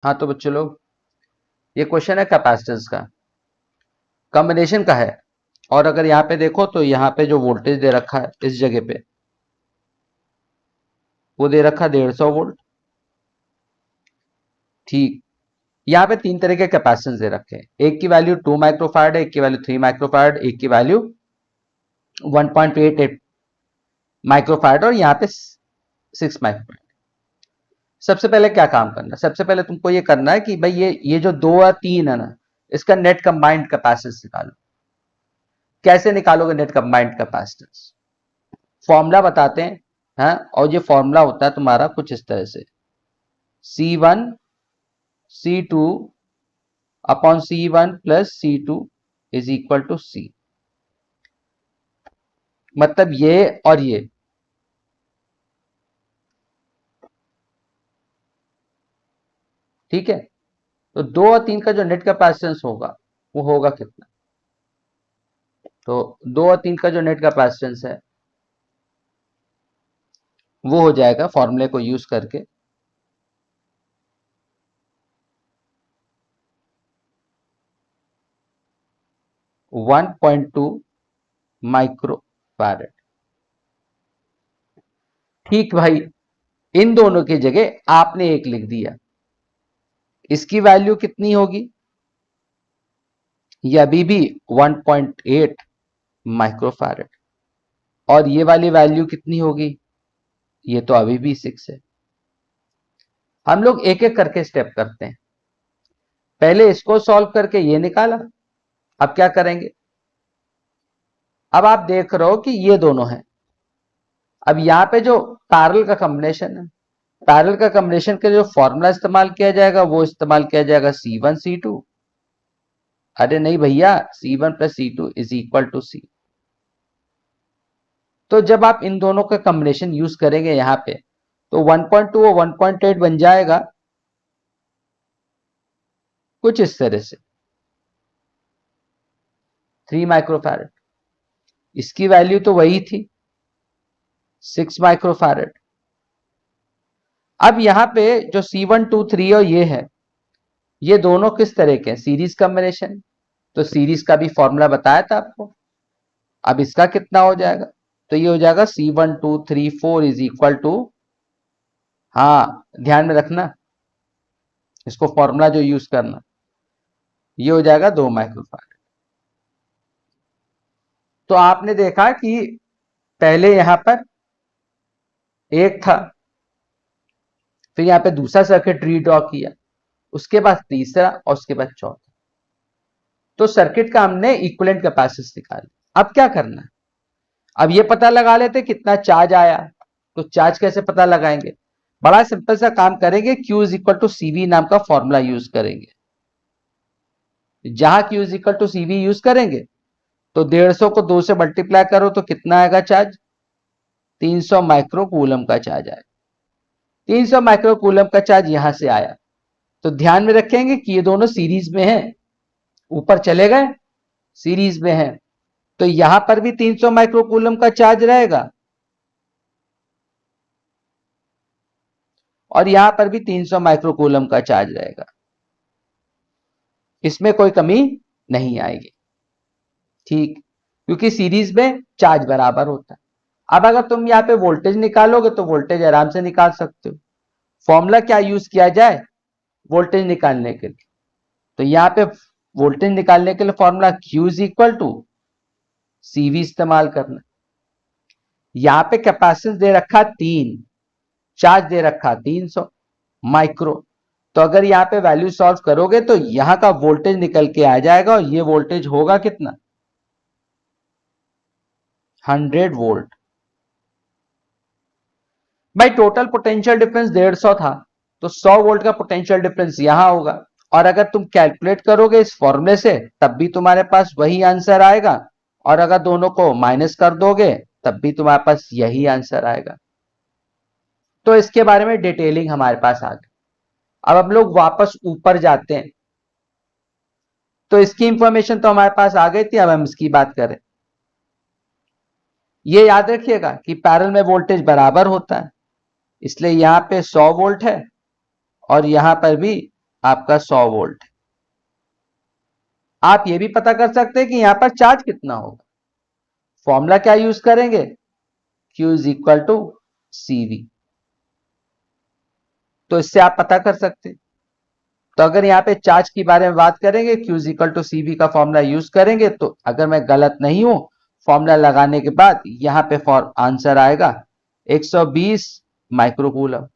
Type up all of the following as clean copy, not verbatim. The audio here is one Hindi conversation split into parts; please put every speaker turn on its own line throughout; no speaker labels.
हाँ तो बच्चों लोग, ये क्वेश्चन है कैपेसिटेंस का, कॉम्बिनेशन का है। और अगर यहाँ पे देखो तो यहाँ पे जो वोल्टेज दे रखा है इस जगह पे, वो दे रखा 150 वोल्ट। ठीक, यहाँ पे तीन तरह के कैपेसिटेंस दे रखे हैं, एक की वैल्यू 2 माइक्रोफैराड है, एक की वैल्यू 3 माइक्रोफैराड, एक की वैल्यू 1.88 माइक्रोफैराड और यहाँ पे 6 माइक्रोफैराड। सबसे पहले क्या काम करना है, सबसे पहले तुमको ये करना है कि भाई ये जो 2 और 3 है ना, इसका नेट कंबाइंड कैपेसिटेंस निकालो। कैसे निकालोगे नेट कंबाइंड कैपेसिटेंस? फॉर्मूला बताते हैं, हाँ, और ये फॉर्मूला होता है तुम्हारा कुछ इस तरह से, C1 C2 upon C1 plus C2 is equal to C। मतलब ये और ये, ठीक है। तो 2 और 3 का जो नेट कैपेसिटेंस होगा वो होगा कितना? तो 2 और 3 का जो नेट कैपेसिटेंस है वो हो जाएगा फॉर्मूले को यूज करके 1.2 माइक्रोफैराड। ठीक भाई, इन दोनों की जगह आपने एक लिख दिया, इसकी वैल्यू कितनी होगी? ये अभी भी 1.8 माइक्रोफैराड। और ये वाली वैल्यू कितनी होगी? ये तो अभी भी 6 है। हम लोग एक एक करके स्टेप करते हैं। पहले इसको सॉल्व करके ये निकाला, अब क्या करेंगे? अब आप देख रहे हो कि ये दोनों हैं। अब यहां पे जो पैरेलल का कॉम्बिनेशन है, पैरेलल का कॉम्बिनेशन के जो फॉर्मूला इस्तेमाल किया जाएगा वो इस्तेमाल किया जाएगा C1 C2। अरे नहीं भैया, C1 plus C2 is equal to C। तो जब आप इन दोनों का कॉम्बिनेशन यूज करेंगे यहां पे, तो 1.2 और 1.8 बन जाएगा कुछ इस तरह से 3 माइक्रोफैराड। इसकी वैल्यू तो वही थी 6 माइक्रोफैराड। अब यहां पे जो C1 2 3 और ये है, ये दोनों किस तरह के हैं? Series combination. तो सीरीज का भी फॉर्मूला बताया था आपको। अब इसका कितना हो जाएगा? तो ये हो जाएगा C1 2 3 4 इज इक्वल टू, हाँ ध्यान में रखना इसको, फॉर्मूला जो यूज करना, ये हो जाएगा 2 माइक्रोफैराड। तो आपने देखा कि पहले यहां पर एक था, फिर यहां पे दूसरा सर्किट ड्रॉ किया, उसके बाद तीसरा और उसके बाद चौथा। तो सर्किट का हमने इक्विवेलेंट कैपेसिटेंस निकाली। अब क्या करना है? अब ये पता लगा लेते कितना चार्ज आया। तो चार्ज कैसे पता लगाएंगे? बड़ा सिंपल सा काम करेंगे, Q is equal to CV नाम का फॉर्मूला यूज करेंगे। जहां Q is equal to CV use करेंगे तो 150 को 2 से मल्टीप्लाई करो तो कितना आएगा चार्ज? 300 माइक्रो कूलम का चार्ज आएगा। 300 माइक्रो कूलम का चार्ज यहां से आया। तो ध्यान में रखेंगे कि ये दोनों सीरीज में हैं, ऊपर चले गए, सीरीज में हैं। तो यहां पर भी 300 माइक्रो कूलम का चार्ज रहेगा और यहां पर भी 300 माइक्रो कूलम का चार्ज रहेगा। इसमें कोई कमी नहीं आएगी, ठीक, क्योंकि सीरीज में चार्ज बराबर होता है। अब अगर तुम यहां पे वोल्टेज निकालोगे तो वोल्टेज आराम से निकाल सकते हो। फॉर्मूला क्या यूज किया जाए वोल्टेज निकालने के लिए? तो यहां पे वोल्टेज निकालने के लिए formula Q is equal to CV इस्तेमाल करना। यहां पे कैपेसिटेंस दे रखा 3, चार्ज दे रखा 300 माइक्रो। तो अगर यहां पे वैल्यू सॉल्व करोगे तो यहां का वोल्टेज निकल के आ जाएगा और ये वोल्टेज होगा कितना? 100 वोल्ट। भाई टोटल पोटेंशियल डिफरेंस 150 था, तो 100 वोल्ट का पोटेंशियल डिफरेंस यहां होगा। और अगर तुम कैलकुलेट करोगे इस फॉर्मूले से तब भी तुम्हारे पास वही आंसर आएगा, और अगर दोनों को माइनस कर दोगे तब भी तुम्हारे पास यही आंसर आएगा। तो इसके बारे में डिटेलिंग हमारे पास आ गई। अब हम लोग वापस ऊपर जाते हैं। तो इसकी इंफॉर्मेशन तो हमारे पास आ गई थी, अब हम इसकी बात करें। ये याद रखिएगा कि पैरेलल में वोल्टेज बराबर होता है, इसलिए यहां पे 100 वोल्ट है और यहां पर भी आपका 100 वोल्ट। आप ये भी पता कर सकते हैं कि यहां पर चार्ज कितना होगा। फॉर्मूला क्या यूज करेंगे, Q is equal to CV। तो इससे आप पता कर सकते हैं। तो अगर यहाँ पे चार्ज के बारे में बात करेंगे, Q is equal to CV का फॉर्मूला यूज करेंगे, तो अगर मैं गलत नहीं हूं, फॉर्मूला लगाने के बाद यहां पे आंसर आएगा 120 माइक्रोकूलम।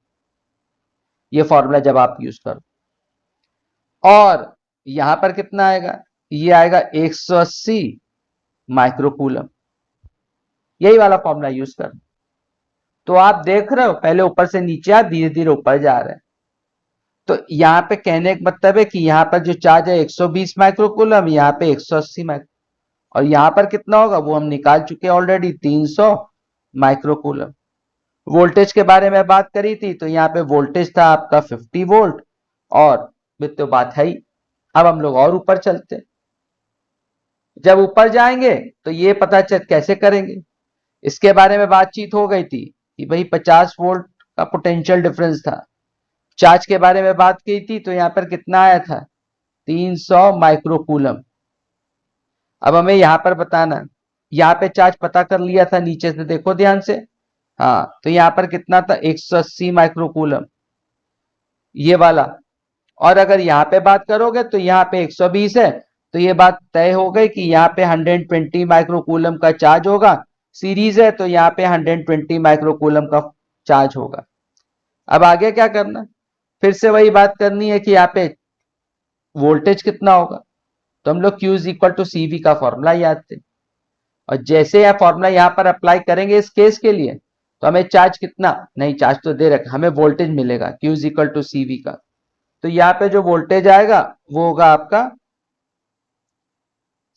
ये फॉर्मूला जब आप यूज करो, और यहां पर कितना आएगा, ये आएगा 180 माइक्रोकूलम। यही वाला फॉर्मूला यूज कर। तो आप देख रहे हो, पहले ऊपर से नीचे आप धीरे धीरे ऊपर जा रहे हैं। तो यहां पे कहने का मतलब है कि यहां पर जो चार्ज है 120 माइक्रोकूलम, यहां पे 180 माइक्रो, और यहां पर कितना होगा वो हम निकाल चुके हैं ऑलरेडी, 300 माइक्रोकूलम। वोल्टेज के बारे में बात करी थी, तो यहाँ पे वोल्टेज था आपका 50 वोल्ट, और तो बात है ही। अब हम लोग और ऊपर चलते हैं। जब ऊपर जाएंगे तो ये पता चल कैसे करेंगे, इसके बारे में बातचीत हो गई थी कि भाई 50 वोल्ट का पोटेंशियल डिफरेंस था। चार्ज के बारे में बात की थी, तो यहां पर कितना आया था, 300 माइक्रोकूलम। अब हमें यहां पर बताना, यहां पे चार्ज पता कर लिया था, नीचे से देखो ध्यान से। हाँ, तो यहां पर कितना था, 180 माइक्रोकूलम, ये वाला। और अगर यहां पे बात करोगे तो यहां पे 120 है, तो ये बात तय हो गई कि यहां पे 120 माइक्रोकूलम का चार्ज होगा। सीरीज है तो यहां पे 120 माइक्रोकूलम का चार्ज होगा। अब आगे क्या करना, फिर से वही बात करनी है कि यहाँ पे वोल्टेज कितना होगा। तो हम लोग Q is equal to CV का फॉर्मूला याद थे, और जैसे यह फॉर्मूला यहां पर अप्लाई करेंगे इस केस के लिए, तो हमें चार्ज कितना, नहीं चार्ज तो दे रखा, हमें वोल्टेज मिलेगा Q is equal to CV का। तो यहाँ पे जो वोल्टेज आएगा वो होगा आपका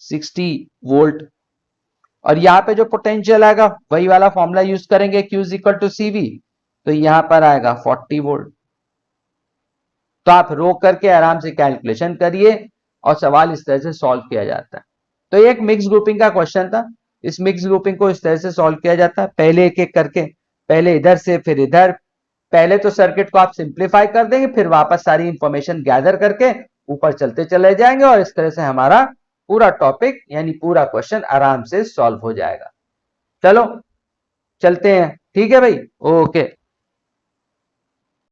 60 वोल्ट, और यहाँ पे जो पोटेंशियल आएगा वही वाला फॉर्मूला यूज करेंगे Q is equal to CV, तो यहां पर आएगा 40 वोल्ट। तो आप रोक करके आराम से कैलकुलेशन करिए, और सवाल इस तरह से सॉल्व किया जाता है। तो ये एक मिक्स ग्रुपिंग का क्वेश्चन था। इस मिक्स ग्रुपिंग को इस तरह से सॉल्व किया जाता है, पहले एक एक करके, पहले इधर से फिर इधर। पहले तो सर्किट को आप सिंप्लीफाई कर देंगे, फिर वापस सारी इंफॉर्मेशन गैदर करके ऊपर चलते चले जाएंगे, और इस तरह से हमारा पूरा टॉपिक यानी पूरा क्वेश्चन आराम से सॉल्व हो जाएगा। चलो चलते हैं, ठीक है भाई, ओके।